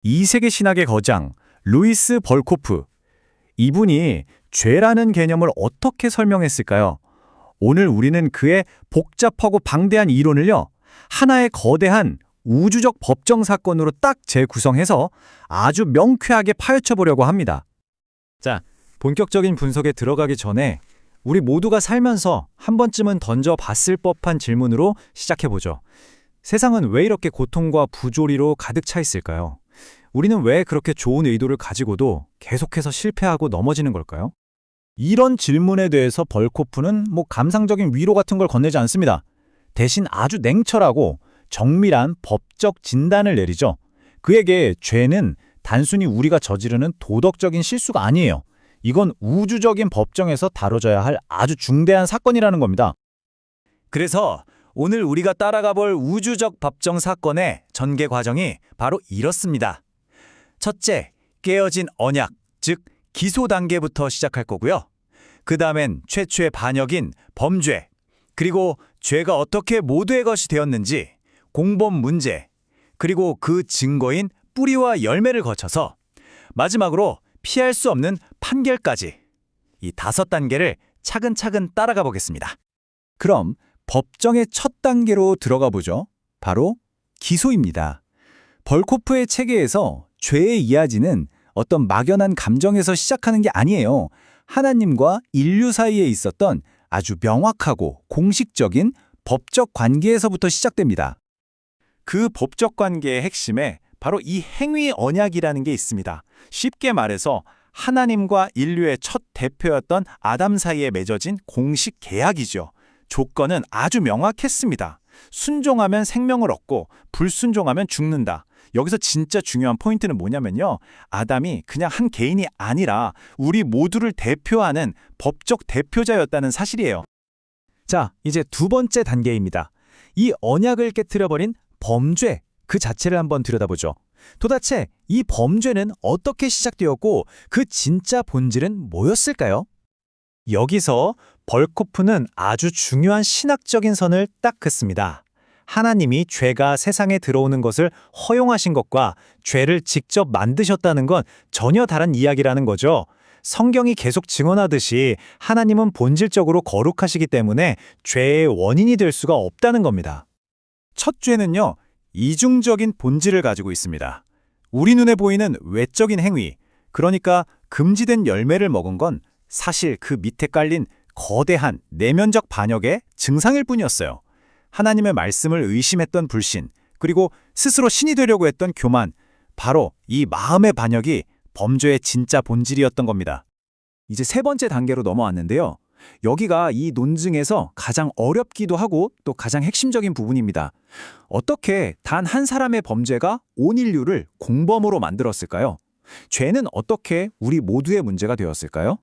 이세계 신학의 거장 루이스 벌코프, 이분이 죄라는 개념을 어떻게 설명했을까요? 오늘 우리는 그의 복잡하고 방대한 이론을요, 하나의 거대한 우주적 법정 사건으로 딱 재구성해서 아주 명쾌하게 파헤쳐 보려고 합니다. 자, 본격적인 분석에 들어가기 전에 우리 모두가 살면서 한 번쯤은 던져봤을 법한 질문으로 시작해보죠. 세상은 왜 이렇게 고통과 부조리로 가득 차 있을까요? 우리는 왜 그렇게 좋은 의도를 가지고도 계속해서 실패하고 넘어지는 걸까요? 이런 질문에 대해서 벌코프는 감상적인 위로 같은 걸 건네지 않습니다. 대신 아주 냉철하고 정밀한 법적 진단을 내리죠. 그에게 죄는 단순히 우리가 저지르는 도덕적인 실수가 아니에요. 이건 우주적인 법정에서 다뤄져야 할 아주 중대한 사건이라는 겁니다. 그래서 오늘 우리가 따라가 볼 우주적 법정 사건의 전개 과정이 바로 이렇습니다. 첫째, 깨어진 언약, 즉 기소 단계부터 시작할 거고요. 그 다음엔 최초의 반역인 범죄, 그리고 죄가 어떻게 모두의 것이 되었는지, 공범 문제, 그리고 그 증거인 뿌리와 열매를 거쳐서 마지막으로 피할 수 없는 판결까지, 이 5단계를 차근차근 따라가 보겠습니다. 그럼 법정의 첫 단계로 들어가 보죠. 바로 기소입니다. 벌코프의 체계에서 죄의 이야기는 어떤 막연한 감정에서 시작하는 게 아니에요. 하나님과 인류 사이에 있었던 아주 명확하고 공식적인 법적 관계에서부터 시작됩니다. 그 법적 관계의 핵심에 바로 이 행위 언약이라는 게 있습니다. 쉽게 말해서 하나님과 인류의 첫 대표였던 아담 사이에 맺어진 공식 계약이죠. 조건은 아주 명확했습니다. 순종하면 생명을 얻고 불순종하면 죽는다. 여기서 진짜 중요한 포인트는 뭐냐면요. 아담이 그냥 한 개인이 아니라 우리 모두를 대표하는 법적 대표자였다는 사실이에요. 자, 이제 두 번째 단계입니다. 이 언약을 깨트려버린 범죄 그 자체를 한번 들여다보죠. 도대체 이 범죄는 어떻게 시작되었고 그 진짜 본질은 뭐였을까요? 여기서 벌코프는 아주 중요한 신학적인 선을 딱 긋습니다. 하나님이 죄가 세상에 들어오는 것을 허용하신 것과 죄를 직접 만드셨다는 건 전혀 다른 이야기라는 거죠. 성경이 계속 증언하듯이 하나님은 본질적으로 거룩하시기 때문에 죄의 원인이 될 수가 없다는 겁니다. 첫 죄는요, 이중적인 본질을 가지고 있습니다. 우리 눈에 보이는 외적인 행위, 그러니까 금지된 열매를 먹은 건 사실 그 밑에 깔린 거대한 내면적 반역의 증상일 뿐이었어요. 하나님의 말씀을 의심했던 불신, 그리고 스스로 신이 되려고 했던 교만, 바로 이 마음의 반역이 범죄의 진짜 본질이었던 겁니다. 이제 세 번째 단계로 넘어왔는데요. 여기가 이 논증에서 가장 어렵기도 하고 또 가장 핵심적인 부분입니다. 어떻게 단 한 사람의 범죄가 온 인류를 공범으로 만들었을까요? 죄는 어떻게 우리 모두의 문제가 되었을까요?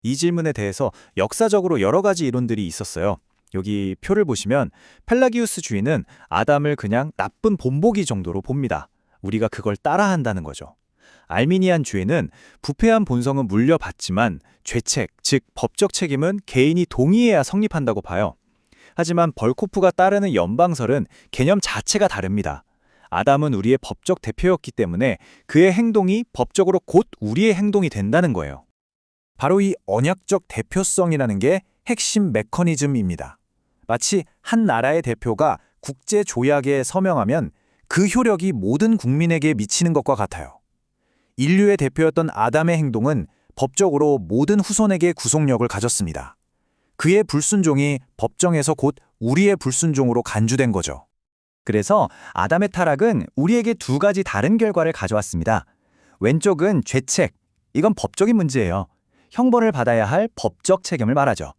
이 질문에 대해서 역사적으로 여러 가지 이론들이 있었어요. 여기 표를 보시면 펠라기우스 주의는 아담을 그냥 나쁜 본보기 정도로 봅니다. 우리가 그걸 따라한다는 거죠. 알미니안 주의는 부패한 본성은 물려받지만 죄책, 즉 법적 책임은 개인이 동의해야 성립한다고 봐요. 하지만 벌코프가 따르는 연방설은 개념 자체가 다릅니다. 아담은 우리의 법적 대표였기 때문에 그의 행동이 법적으로 곧 우리의 행동이 된다는 거예요. 바로 이 언약적 대표성이라는 게 핵심 메커니즘입니다. 마치 한 나라의 대표가 국제 조약에 서명하면 그 효력이 모든 국민에게 미치는 것과 같아요. 인류의 대표였던 아담의 행동은 법적으로 모든 후손에게 구속력을 가졌습니다. 그의 불순종이 법정에서 곧 우리의 불순종으로 간주된 거죠. 그래서 아담의 타락은 우리에게 두 가지 다른 결과를 가져왔습니다. 왼쪽은 죄책, 이건 법적인 문제예요. 형벌을 받아야 할 법적 책임을 말하죠.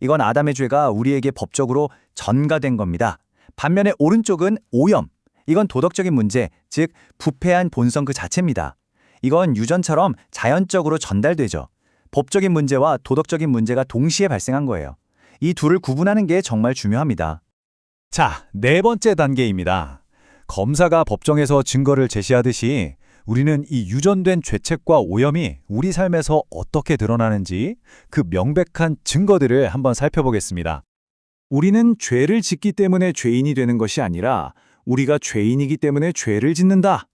이건 아담의 죄가 우리에게 법적으로 전가된 겁니다. 반면에 오른쪽은 오염, 이건 도덕적인 문제, 즉 부패한 본성 그 자체입니다. 이건 유전처럼 자연적으로 전달되죠. 법적인 문제와 도덕적인 문제가 동시에 발생한 거예요. 이 둘을 구분하는 게 정말 중요합니다. 자, 네 번째 단계입니다. 검사가 법정에서 증거를 제시하듯이 우리는 이 유전된 죄책과 오염이 우리 삶에서 어떻게 드러나는지 그 명백한 증거들을 한번 살펴보겠습니다. 우리는 죄를 짓기 때문에 죄인이 되는 것이 아니라 우리가 죄인이기 때문에 죄를 짓는다.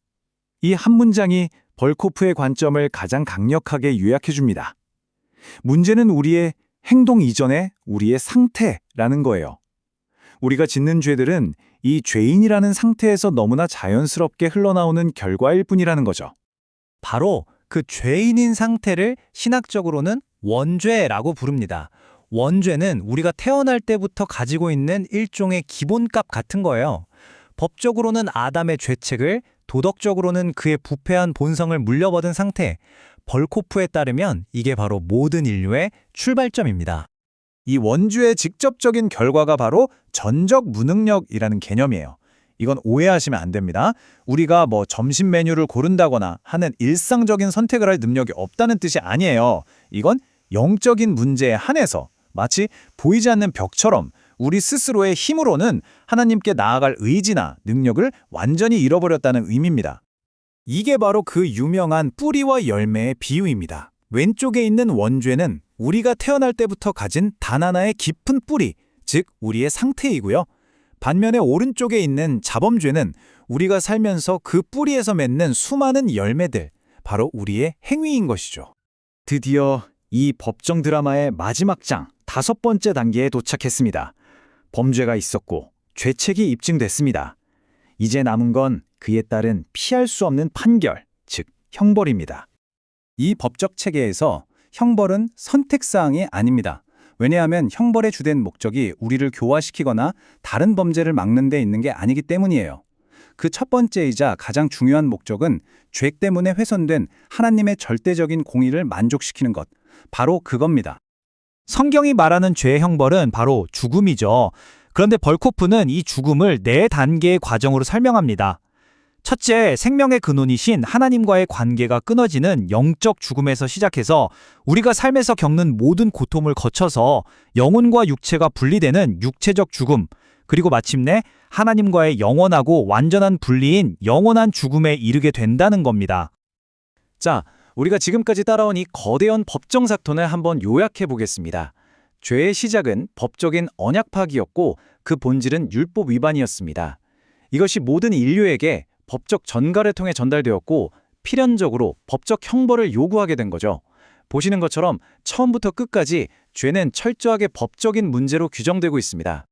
이 한 문장이 벌코프의 관점을 가장 강력하게 요약해 줍니다. 문제는 우리의 행동 이전에 우리의 상태라는 거예요. 우리가 짓는 죄들은 이 죄인이라는 상태에서 너무나 자연스럽게 흘러나오는 결과일 뿐이라는 거죠. 바로 그 죄인인 상태를 신학적으로는 원죄라고 부릅니다. 원죄는 우리가 태어날 때부터 가지고 있는 일종의 기본값 같은 거예요. 법적으로는 아담의 죄책을, 도덕적으로는 그의 부패한 본성을 물려받은 상태, 벌코프에 따르면 이게 바로 모든 인류의 출발점입니다. 이 원죄의 직접적인 결과가 바로 전적 무능력이라는 개념이에요. 이건 오해하시면 안 됩니다. 우리가 점심 메뉴를 고른다거나 하는 일상적인 선택을 할 능력이 없다는 뜻이 아니에요. 이건 영적인 문제에 한해서 마치 보이지 않는 벽처럼 우리 스스로의 힘으로는 하나님께 나아갈 의지나 능력을 완전히 잃어버렸다는 의미입니다. 이게 바로 그 유명한 뿌리와 열매의 비유입니다. 왼쪽에 있는 원죄는 우리가 태어날 때부터 가진 단 하나의 깊은 뿌리, 즉 우리의 상태이고요. 반면에 오른쪽에 있는 자범죄는 우리가 살면서 그 뿌리에서 맺는 수많은 열매들, 바로 우리의 행위인 것이죠. 드디어 이 법정 드라마의 마지막 장, 5번째 단계에 도착했습니다. 범죄가 있었고 죄책이 입증됐습니다. 이제 남은 건 그에 따른 피할 수 없는 판결, 즉 형벌입니다. 이 법적 체계에서 형벌은 선택사항이 아닙니다. 왜냐하면 형벌의 주된 목적이 우리를 교화시키거나 다른 범죄를 막는 데 있는 게 아니기 때문이에요. 그 첫 번째이자 가장 중요한 목적은 죄 때문에 훼손된 하나님의 절대적인 공의를 만족시키는 것, 바로 그겁니다. 성경이 말하는 죄의 형벌은 바로 죽음이죠. 그런데 벌코프는 이 죽음을 4단계의 과정으로 설명합니다. 첫째, 생명의 근원이신 하나님과의 관계가 끊어지는 영적 죽음에서 시작해서 우리가 삶에서 겪는 모든 고통을 거쳐서 영혼과 육체가 분리되는 육체적 죽음, 그리고 마침내 하나님과의 영원하고 완전한 분리인 영원한 죽음에 이르게 된다는 겁니다. 자, 우리가 지금까지 따라온 이 거대한 법정 사건을 한번 요약해 보겠습니다. 죄의 시작은 법적인 언약 파기였고 그 본질은 율법 위반이었습니다. 이것이 모든 인류에게 법적 전가를 통해 전달되었고 필연적으로 법적 형벌을 요구하게 된 거죠. 보시는 것처럼 처음부터 끝까지 죄는 철저하게 법적인 문제로 규정되고 있습니다.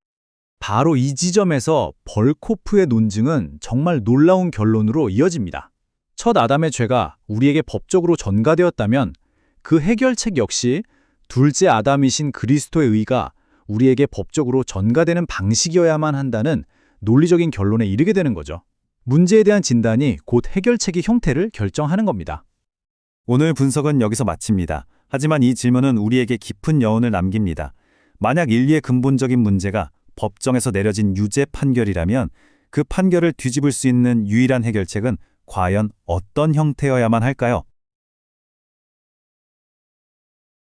바로 이 지점에서 벌코프의 논증은 정말 놀라운 결론으로 이어집니다. 첫 아담의 죄가 우리에게 법적으로 전가되었다면 그 해결책 역시 둘째 아담이신 그리스도의 의가 우리에게 법적으로 전가되는 방식이어야만 한다는 논리적인 결론에 이르게 되는 거죠. 문제에 대한 진단이 곧 해결책의 형태를 결정하는 겁니다. 오늘 분석은 여기서 마칩니다. 하지만 이 질문은 우리에게 깊은 여운을 남깁니다. 만약 인류의 근본적인 문제가 법정에서 내려진 유죄 판결이라면 그 판결을 뒤집을 수 있는 유일한 해결책은 과연 어떤 형태여야만 할까요?